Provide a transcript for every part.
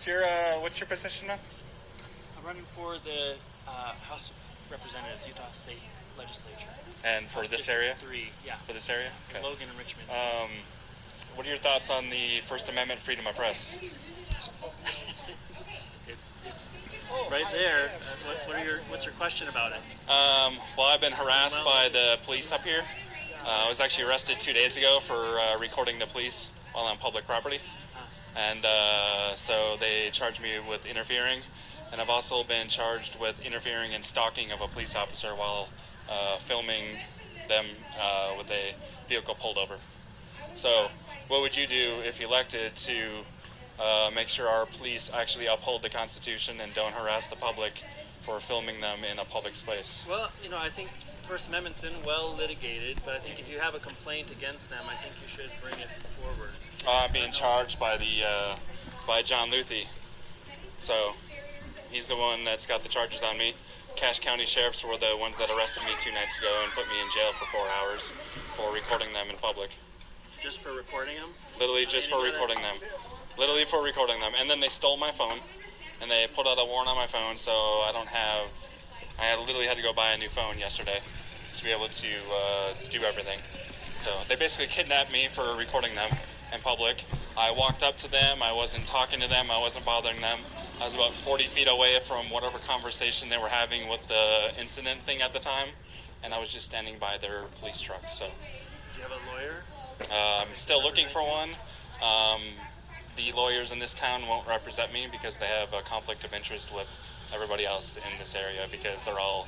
What's your position now? I'm running for the House of Representatives, Utah State Legislature. And for this area? 3, yeah. For this area? Okay. Logan and Richmond. What are your thoughts on the First Amendment freedom of press? It's right there. What's your question about it? Well, I've been harassed by the police up here. I was actually arrested 2 days ago for recording the police while on public property. And so they charged me with interfering. And I've also been charged with interfering and stalking of a police officer while filming them with a vehicle pulled over. So what would you do if elected to make sure our police actually uphold the Constitution and don't harass the public for filming them in a public space? Well, I think the First Amendment's been well litigated, but I think if you have a complaint against them, I think you should bring it forward. I'm being charged by John Luthi. So he's the one that's got the charges on me. Cache County Sheriffs were the ones that arrested me 2 nights ago and put me in jail for 4 hours for recording them in public. Just for recording them? Literally just for recording them. Literally for recording them. And then they stole my phone, and they put out a warrant on my phone, so I literally had to go buy a new phone yesterday to be able to do everything. So they basically kidnapped me for recording them in public. I walked up to them, I wasn't talking to them, I wasn't bothering them. I was about 40 feet away from whatever conversation they were having with the incident thing at the time, and I was just standing by their police truck. So, do you have a lawyer? I'm still looking for one. The lawyers in this town won't represent me because they have a conflict of interest with everybody else in this area because they're all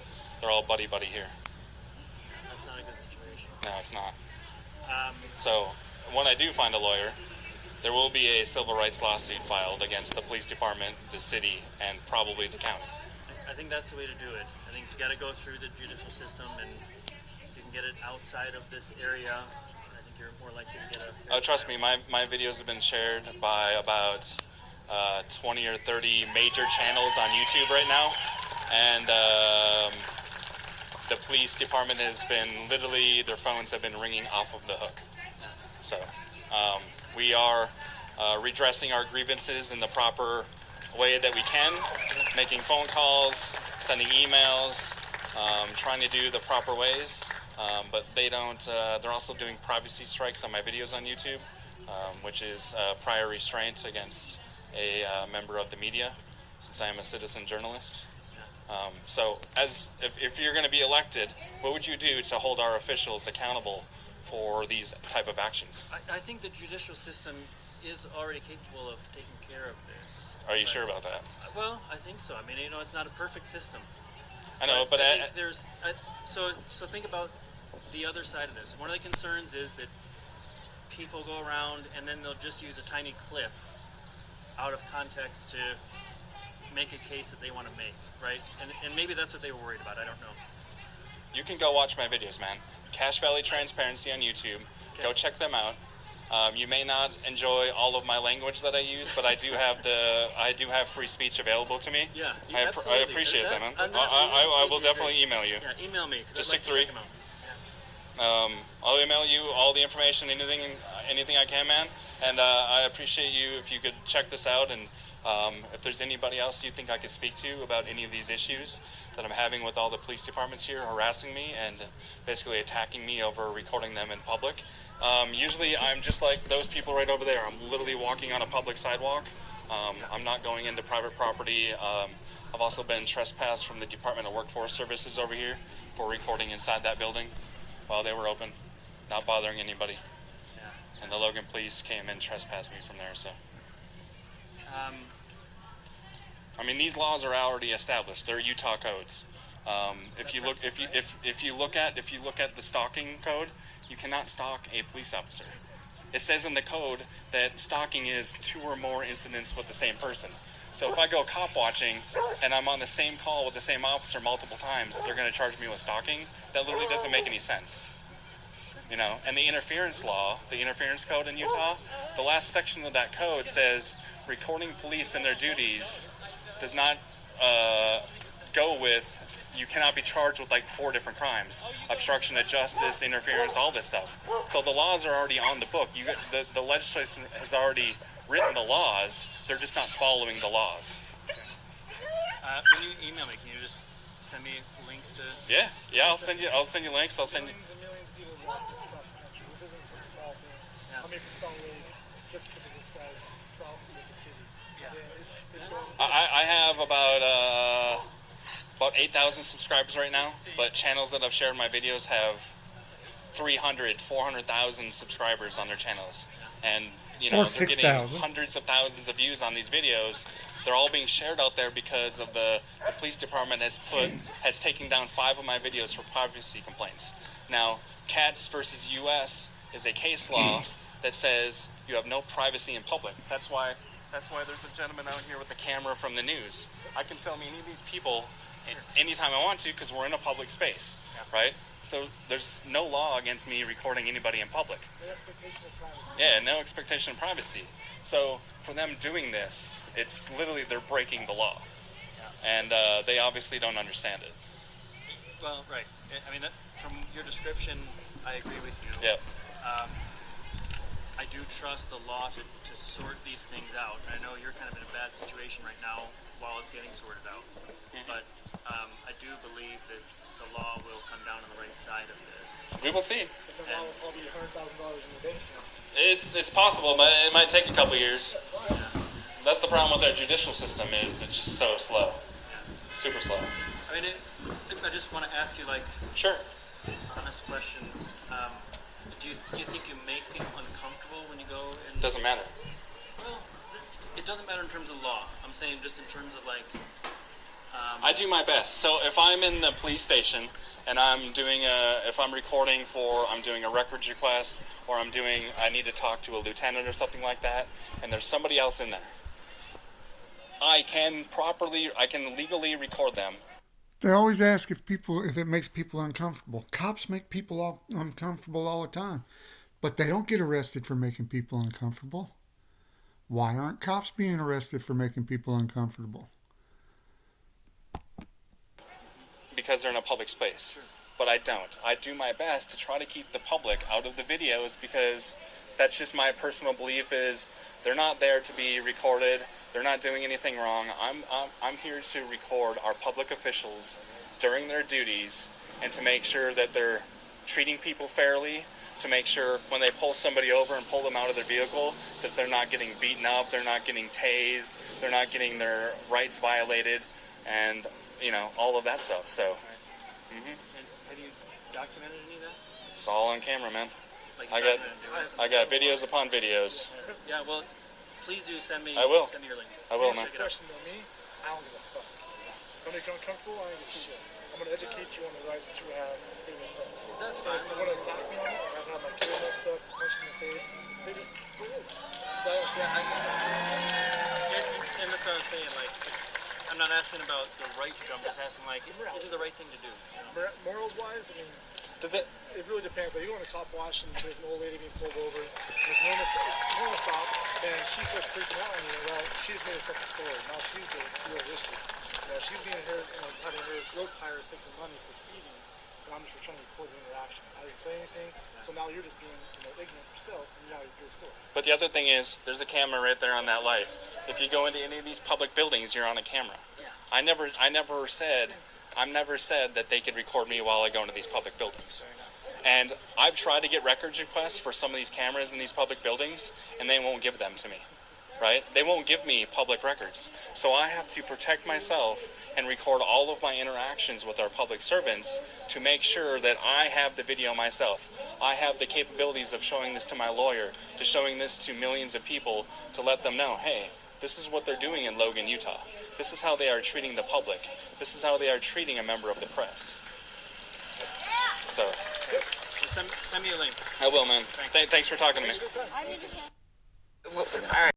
buddy here. That's not a good situation. No, it's not. So when I do find a lawyer, there will be a civil rights lawsuit filed against the police department, the city, and probably the county. I think that's the way to do it. I think you got to go through the judicial system, and if you can get it outside of this area, I think you're more likely to get a... Oh, trust me, my videos have been shared by about 20 or 30 major channels on YouTube right now, and the police department has been literally, their phones have been ringing off of the hook. So we are redressing our grievances in the proper way that we can, making phone calls, sending emails, trying to do the proper ways. But they don't, they're also doing privacy strikes on my videos on YouTube, which is prior restraint against a member of the media, since I am a citizen journalist. So if you're going to be elected, what would you do to hold our officials accountable for these type of actions? I think the judicial system is already capable of taking care of this. Are you sure about that? Well, I think so. I mean, it's not a perfect system. I know, but I think so think about the other side of this. One of the concerns is that people go around and then they'll just use a tiny clip out of context to make a case that they want to make, right? And maybe that's what they were worried about. I don't know. You can go watch my videos, man. Cache Valley Transparency on YouTube. Okay. Go check them out. You may not enjoy all of my language that I use, but I do have free speech available to me. Yeah, I appreciate that, man. I will definitely email you. Yeah, email me. Just stick 3. I'll email you all the information, anything I can, man. And I appreciate you if you could check this out, and if there's anybody else you think I could speak to about any of these issues that I'm having with all the police departments here harassing me and basically attacking me over recording them in public. Usually I'm just like those people right over there. I'm literally walking on a public sidewalk. I'm not going into private property. I've also been trespassed from the Department of Workforce Services over here for recording inside that building while they were open, not bothering anybody. Yeah. And the Logan police came and trespassed me from there. So, I mean, these laws are already established. They're Utah codes. If you look at the stalking code, you cannot stalk a police officer. It says in the code that stalking is 2 or more incidents with the same person. So if I go cop watching and I'm on the same call with the same officer multiple times, they're going to charge me with stalking. That literally doesn't make any sense. And the interference law, the interference code in Utah, the last section of that code says recording police in their duties does not go with, you cannot be charged with like 4 different crimes: obstruction of justice, interference, all this stuff. So the laws are already on the book. The legislation has already written the laws. They're just not following the laws. When you email me, can you just send me links to? Yeah. I'll send you links. I'll send you. Millions and millions of people watch this across the country. This isn't some small thing. Yeah. I mean, from Salt Lake, just because of this guy's problems with the city. Yeah. It's going. I have about 8,000 subscribers right now, but channels that I've shared my videos have 300, 400,000 subscribers on their channels, and Or they're getting 6,000. hundreds of thousands of views on these videos. They're all being shared out there because of the police department has taken down 5 of my videos for privacy complaints. Now, Cats versus U.S. is a case law that says you have no privacy in public. That's why there's a gentleman out here with a camera from the news. I can film any of these people anytime I want to because we're in a public space, right? So there's no law against me recording anybody in public. No expectation of privacy. Yeah, no expectation of privacy. So for them doing this, it's literally they're breaking the law, and they obviously don't understand it. Well, right. I mean, from your description, I agree with you. Yeah. I do trust the law to sort these things out. I know you're kind of in a bad situation right now while it's getting sorted out. But I do believe that the law will come down on the right side of this. We will see. And the law will probably be $100,000 in your bank account. It's possible, but it might take a couple years. That's the problem with our judicial system is it's just so slow, super slow. I mean, I just want to ask you, like, Sure. honest questions. Do you think you make people uncomfortable when you go and? Doesn't matter. Well, it doesn't matter in terms of law. I'm saying just in terms of like. I do my best. So if I'm in the police station and I'm doing I'm doing a records request, or I need to talk to a lieutenant or something like that, and there's somebody else in there, I can legally record them. They always ask if it makes people uncomfortable. Cops make people uncomfortable all the time, but they don't get arrested for making people uncomfortable. Why aren't cops being arrested for making people uncomfortable? Because they're in a public space. Sure. But I don't. I do my best to try to keep the public out of the videos because that's just my personal belief is they're not there to be recorded. They're not doing anything wrong. I'm here to record our public officials during their duties and to make sure that they're treating people fairly, to make sure when they pull somebody over and pull them out of their vehicle that they're not getting beaten up, they're not getting tased, they're not getting their rights violated, and all of that stuff. So, And have you documented any of that? It's all on camera, man. Like I got videos upon videos. Yeah, well, please do send me. I will. Send me your link. I will, man. Answer your question to me, I don't give a fuck. When you come uncomfortable, I don't give a shit. I'm going to educate you on the rights that you have in freedom of press. That's And fine. if they want to attack me on it, like I've had my kid messed up, punched in the face, it's what it is. So I don't Yeah, and that's what I'm saying. Like, I'm not asking about the right to go. I'm just asking, like, is it the right thing to do? morals wise, I mean, it really depends. Like, you go on a cop watch and there's an old lady being pulled over. If normal cop, then she starts freaking out on you. Well, she just made herself a story. Now she's the real issue. She's being having her road tires taking money for speeding, and I'm just trying to record the interaction. I didn't say anything, so now you're just being ignorant yourself, and now you're a story. But the other thing is, there's a camera right there on that light. If you go into any of these public buildings, you're on a camera. I never said that they could record me while I go into these public buildings. And I've tried to get records requests for some of these cameras in these public buildings, and they won't give them to me, right? They won't give me public records. So I have to protect myself and record all of my interactions with our public servants to make sure that I have the video myself. I have the capabilities of showing this to my lawyer, to showing this to millions of people, to let them know, hey, this is what they're doing in Logan, Utah. This is how they are treating the public. This is how they are treating a member of the press. So, Send me a link. I will, man. Thanks for talking to me. Good time. All right.